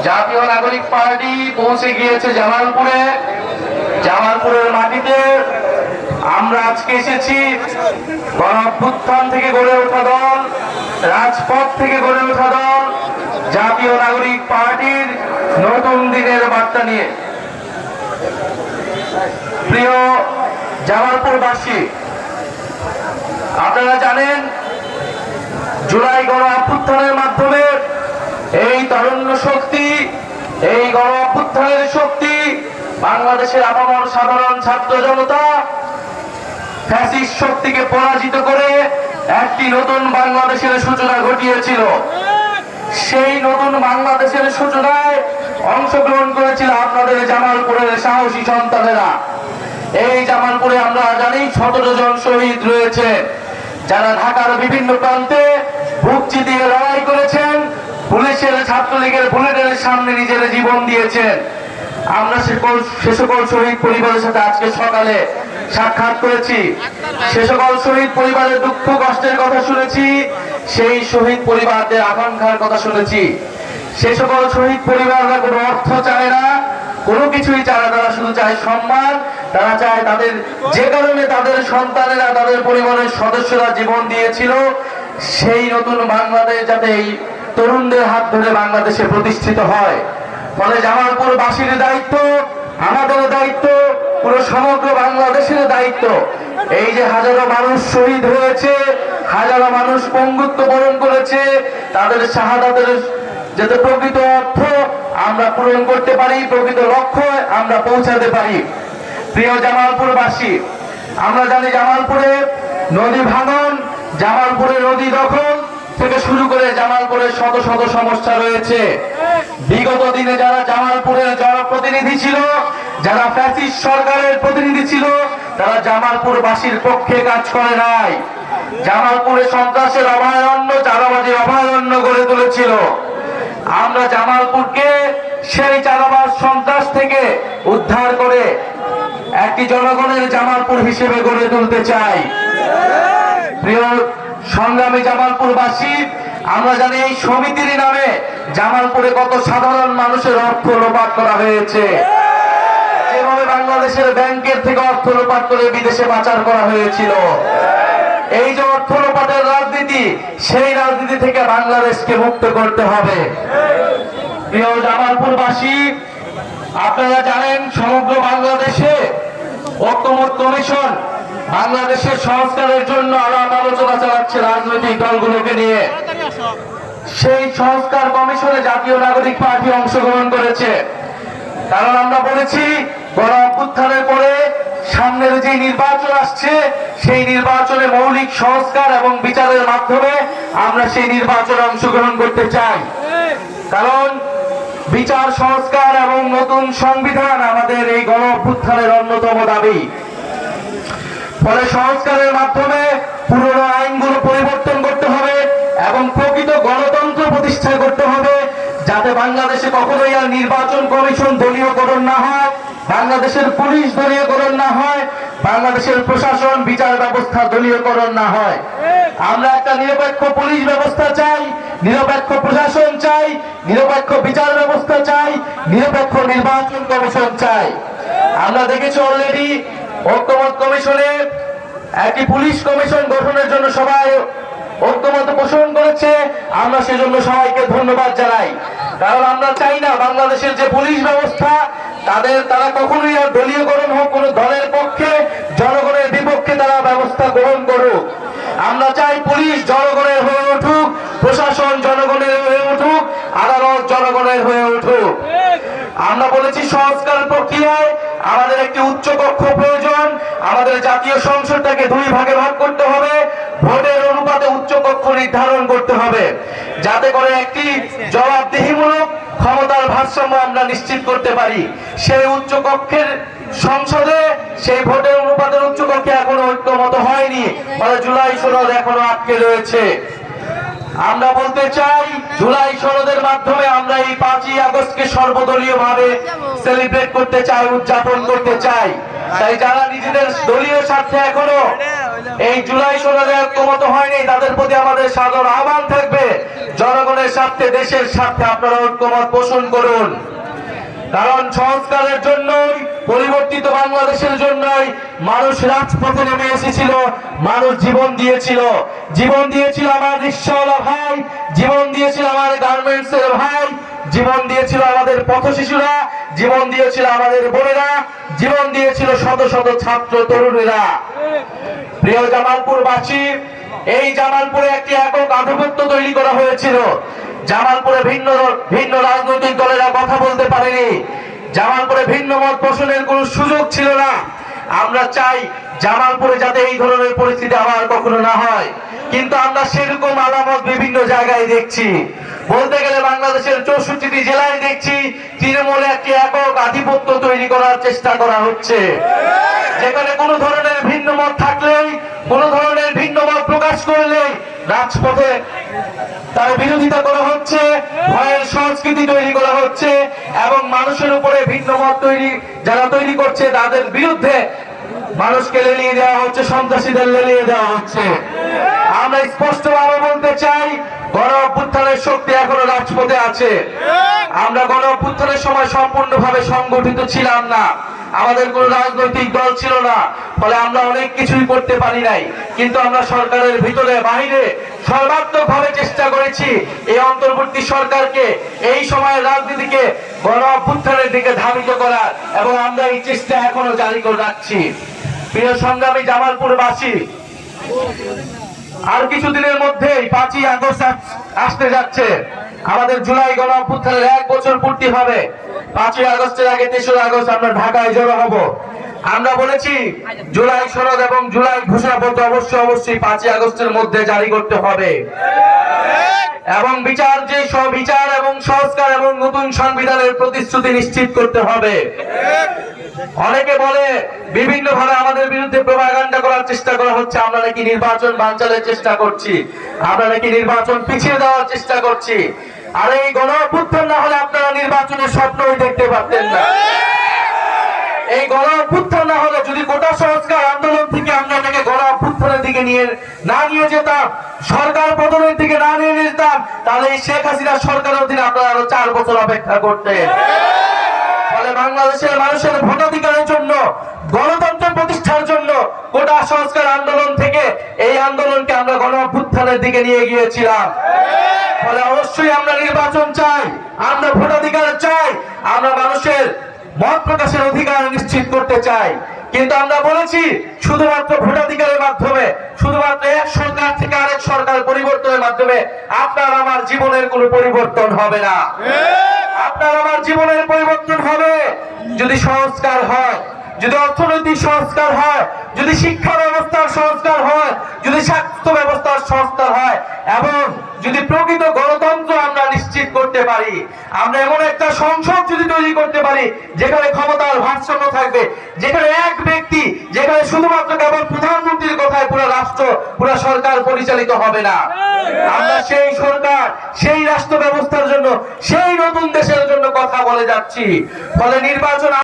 জাতীয় নাগরিক পার্টি পৌঁছে গিয়েছে জামালপুরে। জামালপুরের মাটিতে আমরা আজকে এসেছি গণ অভ্যুত্থান থেকে গড়ে ওঠা দল, রাজপথ থেকে গড়ে ওঠা দল জাতীয় নাগরিক পার্টির নতুন দিনের বার্তা নিয়ে। প্রিয় জামালপুরবাসী, আপনারা জানেন জুলাই গণ অভ্যুত্থানের মাধ্যমে এই তারুণ্য শক্তি, এই গণ অভ্যুত্থানের শক্তি বাংলাদেশের আপামর সাধারণ ছাত্র জনতা ফ্যাসিস্ট শক্তিকে পরাজিত করে একটি নতুন বাংলাদেশের সূচনা ঘটিয়েছিল। সেই নতুন বাংলাদেশের সূচনায় অংশগ্রহণ করেছিল আপনাদের জামালপুরের সাহসী সন্তানেরা। এই জামালপুরে আমরা জানি 17 জন শহীদ রয়েছে, যারা ঢাকার বিভিন্ন প্রান্তে বুক চিতিয়ে লড়াই করেছেন, পুলিশের ছাত্রলীগের বুলেটের সামনে নিজের জীবন দিয়েছেন। আমরা সে সকল শহীদ পরিবারের সাথে আজকে সকালে সাক্ষাৎ করেছি। সে সকল শহীদ পরিবারের দুঃখ কষ্টের কথা শুনেছি, সেই শহীদ পরিবারদের আকাঙ্ক্ষার কথা শুনেছি। সে সকল শহীদ পরিবাররা কোনো অর্থ চায় না, কোনো কিছুই চায় না, তারা শুধু চায় সম্মান। তারা চায় তাদের যে কারণে তাদের সন্তানেরা, তাদের পরিবারের সদস্যরা জীবন দিয়েছিল, সেই নতুন বাংলাদেশ যাতে এই তরুণদের হাত ধরে বাংলাদেশে প্রতিষ্ঠিত হয়। ফলে জামালপুরবাসীর দায়িত্ব, আমাদের দায়িত্ব, পুরো সমগ্র বাংলাদেশের দায়িত্ব। এই যে হাজারো মানুষ শহীদ হয়েছে, হাজারো মানুষ পঙ্গুত্ব বরণ করেছে, তাদের শাহাদাতের যাতে প্রকৃত অর্থ আমরা পূরণ করতে পারি, প্রকৃত লক্ষ্য আমরা পৌঁছাতে পারি। প্রিয় জামালপুরবাসী, আমরা জানি জামালপুরে নদী ভাঙন, জামালপুরে নদী দখল থেকে শুরু করে জামালপুরের শত শত সমস্যা রয়েছে। বিগত দিনে যারা জামালপুরের জনপ্রতিনিধি ছিল, যারা ফ্যাসিস্ট সরকারের প্রতিনিধি ছিল, তারা জামালপুরবাসীর পক্ষে কাজ করে নাই। জামালপুরে সন্ত্রাসের অভয়ারণ্য, চাঁদাবাজির অভয়ারণ্য গড়ে তুলেছিল। আমরা জামালপুরকে সেই চাঁদাবাজ সন্ত্রাস থেকে উদ্ধার করে একটি জনগণের জামালপুর হিসেবে গড়ে তুলতে চাই। প্রিয় সংগ্রামী জামালপুরবাসী, আমরা জানি এই সমিতির নামে জামালপুরে কত সাধারণ মানুষের অর্থ লোপাট করা হয়েছে। যেভাবে বাংলাদেশের ব্যাংকের থেকে অর্থ লোপাট করে বিদেশে পাচার করা হয়েছিল। এই যে অর্থ লোপাটের রাজনীতি, সেই রাজনীতি থেকে বাংলাদেশকে মুক্ত করতে হবে। প্রিয় জামালপুরবাসী, আপনারা জানেন সমগ্র বাংলাদেশে ঐক্যমত্য কমিশন বাংলাদেশের সংস্কারের জন্য আলাপ আলোচনা চালাচ্ছে রাজনৈতিক দলগুলোকে নিয়ে। সেই সংস্কার কমিশনে জাতীয় নাগরিক পার্টি অংশগ্রহণ করেছে। কারণ আমরা বলেছি গণ অভ্যুত্থানের পরে সামনের যে নির্বাচন আসছে, সেই নির্বাচনে মৌলিক সংস্কার এবং বিচারের মাধ্যমে আমরা সেই নির্বাচনে অংশগ্রহণ করতে চাই। কারণ বিচার সংস্কার এবং নতুন সংবিধান আমাদের এই গণ অভ্যুত্থানের অন্যতম দাবি। ফলে সংস্কারের মাধ্যমে পুরনো আইনগুলো পরিবর্তন করতে হবে এবং প্রকৃত গণতন্ত্র প্রতিষ্ঠা করতে হবে, যাতে বাংলাদেশে কখনোই আর নির্বাচন কমিশন দলীয়করণ না হয়, বাংলাদেশের পুলিশ দলীয়করণ না হয়, বাংলাদেশের প্রশাসন বিচার ব্যবস্থা দলীয়করণ না হয়। আমরা একটা নিরপেক্ষ পুলিশ ব্যবস্থা চাই, নিরপেক্ষ প্রশাসন চাই, নিরপেক্ষ বিচার ব্যবস্থা চাই, নিরপেক্ষ নির্বাচন কমিশন চাই। আমরা দেখেছি অলরেডি ঐক্যমত কমিশনে একটি পুলিশ কমিশন গঠনের জন্য সবাই ঐক্যমত পোষণ করেছে। আমরা সেজন্য সবাইকে ধন্যবাদ জানাই। কারণ আমরা চাই না বাংলাদেশের যে পুলিশ ব্যবস্থা, তারা কখনোই আর দলীয়করণ হোক, কোন দলের পক্ষে, জনগণের বিপক্ষে তারা ব্যবস্থা গ্রহণ করুক। আমরা চাই পুলিশ জনগণের হয়ে উঠুক, প্রশাসন জনগণের হয়ে উঠুক, আদালত জনগণের হয়ে উঠুক। আমরা বলেছি সংস্কার প্রক্রিয়ায় আমাদের একটি উচ্চ কক্ষ প্রয়োজন। আমাদের জাতীয় সংসদটাকে 2 ভাগে ভাগ করতে হবে, ভোটের অনুপাতে উচ্চ কক্ষ নির্ধারণ করতে হবে, যাতে করে একটি জবাবদিহিমূলক ক্ষমতার ভারসাম্য আমরা নিশ্চিত করতে পারি। সেই উচ্চ কক্ষের সংসদে সেই ভোটের অনুপাতের উচ্চ কক্ষে এখনো ঐক্যমত হয়নি, ফলে জুলাই সনদ এখনো আটকে রয়েছে। আমরা বলতে চাই জুলাই সনদের মাধ্যমে আমরা এই 5ই আগস্টকে সর্বদলীয় ভাবে সেলিব্রেট করতে চাই, উদযাপন করতে চাই। তাই যারা নিজেদের দলীয় স্বার্থে এখনো এই জুলাই সনদে ঐক্যমত হয়নি, তাদের প্রতি আমাদের সাধারণ আহ্বান থাকবে, জনগণের স্বার্থে, দেশের স্বার্থে আপনারা ঐক্যমত পোষণ করুন। কারণ সংস্কারের জন্যই, পরিবর্তিত বাংলাদেশের জন্যই মানুষ রাজপথে নেমে এসেছিল, মানুষ জীবন দিয়েছিল। জীবন দিয়েছিল আমার রিকশাওয়ালা ভাই, জীবন দিয়েছিল আমার গার্মেন্টস এর ভাই, জীবন দিয়েছিল আমাদের পথ শিশুরা, জীবন দিয়েছিল আমাদের বোনেরা, জীবন দিয়েছিল শত শত ছাত্র তরুণেরা। প্রিয় জামালপুরবাসী, এই জামালপুরে একটি একক আধিপত্য তৈরি করা হয়েছিল। জামালপুরে ভিন্ন ভিন্ন রাজনৈতিক দলেরা কথা বলতে পারেনি, জামালপুরে ভিন্ন মত পোষণের কোনো সুযোগ ছিল না। আমরা চাই জামালপুরে যাতে এই ধরনের পরিস্থিতি আবার কখনো না হয়, কিন্তু আমরা সেরকম আলামত বিভিন্ন জায়গায় দেখছি। বলতে গেলে বাংলাদেশের 64টি জেলায় দেখছি তৃণমূলে একটি একক আধিপত্য তৈরি করার চেষ্টা করা হচ্ছে, যেখানে কোনো ধরনের ভিন্ন মত থাকলেই, কোনো ধরনের ভিন্ন মত প্রকাশ করলেই রাজপথে তার বিরোধিতা করা হচ্ছে, ভয়ের সংস্কৃতি তৈরি করা হচ্ছে, এবং মানুষের উপরে ভিন্ন মত যারা তৈরি করছে তাদের বিরুদ্ধে মানুষকে লেলিয়ে দেওয়া হচ্ছে, সন্ত্রাসীদের লেলিয়ে দেওয়া হচ্ছে। আমরা স্পষ্টভাবে বলতে চাই, গণ অভ্যুত্থানের শক্তি এখনো রাজপথে আছে। আমরা গণ অভ্যুত্থানের সময় সম্পূর্ণভাবে সংগঠিত ছিলাম না, আমাদের কোন রাজনৈতিক দল ছিল না, ফলে আমরা অনেক কিছুই করতে পারি নাই। কিন্তু আমরা সরকারের ভিতরে বাহিরে সর্বাত্মকভাবে চেষ্টা করেছি এই অন্তর্বর্তী সরকারকে, এই সময়ের রাজনীতিকে গণ অভ্যুত্থানের দিকে ধাবিত করার, এবং আমরা এই চেষ্টা এখনো জারি করে রাখছি। প্রিয় সংগ্রামী জামালপুরবাসী, আর কিছুদিনের মধ্যেই 5ই আগস্ট আসতে যাচ্ছে। আমাদের জুলাই গণ অভ্যুত্থানের 1 বছর পূর্তি হবে। 5ই আগস্টের আগে 3রা আগস্ট আমরা ঢাকায় জড়ো হব। আমরা বলেছি জুলাই সনদ এবং জুলাই ঘোষণাপত্র অবশ্যই 5ই আগস্টের মধ্যে জারি করতে হবে, এবং বিচার এবং সংস্কার এবং নতুন সংবিধানের প্রতিশ্রুতি নিশ্চিত করতে হবে। অনেকে বলে বিভিন্ন ভাবে আমাদের বিরুদ্ধে প্রোপাগান্ডা করার চেষ্টা করা হচ্ছে, আমরা নাকি নির্বাচন বানচালের চেষ্টা করছি, আমরা নাকি নির্বাচন পিছিয়ে দেওয়ার চেষ্টা করছি। আর এই গণ অভ্যুত্থান না হলে আপনারা নির্বাচনের স্বপ্নই দেখতে পারতেন না। এই গণ অভ্যুত্থান না হলে, যদি কোটা সংস্কার আন্দোলন থেকে আমরা এটাকে গণ অভ্যুত্থানের দিকে না নিয়ে যেতাম, সরকার পতনের দিকে না নিয়ে যেতাম, তাহলে এই শেখ হাসিনা সরকারের অধীনে আপনারা আরো 4 বছর অপেক্ষা করতেন। ফলে বাংলাদেশের মানুষের ভোটাধিকারের জন্য, গণতন্ত্র প্রতিষ্ঠার জন্য কোটা সংস্কার আন্দোলন থেকে এই আন্দোলনকে আমরা গণ অভ্যুত্থানের দিকে নিয়ে গিয়েছিলাম। ফলে অবশ্যই আমরা নির্বাচন চাই, আমরা ভোটাধিকার চাই, আমরা মানুষের মত প্রকাশের অধিকার নিশ্চিত করতে চাই। কিন্তু আমরা বলেছি শুধুমাত্র ভোটাধিকারের মাধ্যমে, শুধুমাত্র এক সরকার থেকে আরেক সরকার পরিবর্তনের মাধ্যমে আপনার আমার জীবনের কোনো পরিবর্তন হবে না। আপনার আমার জীবনের পরিবর্তন হবে যদি সংস্কার হয়, যদি অর্থনৈতিক সংস্কার হয়, যদি শিক্ষা ব্যবস্থার সংস্কার হয়, যদি স্বাস্থ্য ব্যবস্থার সংস্কার হয়, এবং যদি প্রকৃত গণতন্ত্র আমরা নিশ্চিত করতে পারি। আমরা এমন একটা সংসদ যদি তৈরি করতে পারি যেখানে ক্ষমতার ভারসাম্য থাকবে, যেখানে এক ব্যক্তি, যেখানে শুধুমাত্র কেবল প্রধানমন্ত্রীর কথায় পুরো রাষ্ট্র, পুরো সরকার পরিচালিত হবে না। আমরা সেই সরকার, সেই রাষ্ট্র ব্যবস্থার জন্য, সেই নতুন দেশের জন্য কথা বলে যাচ্ছি। ফলে নির্বাচন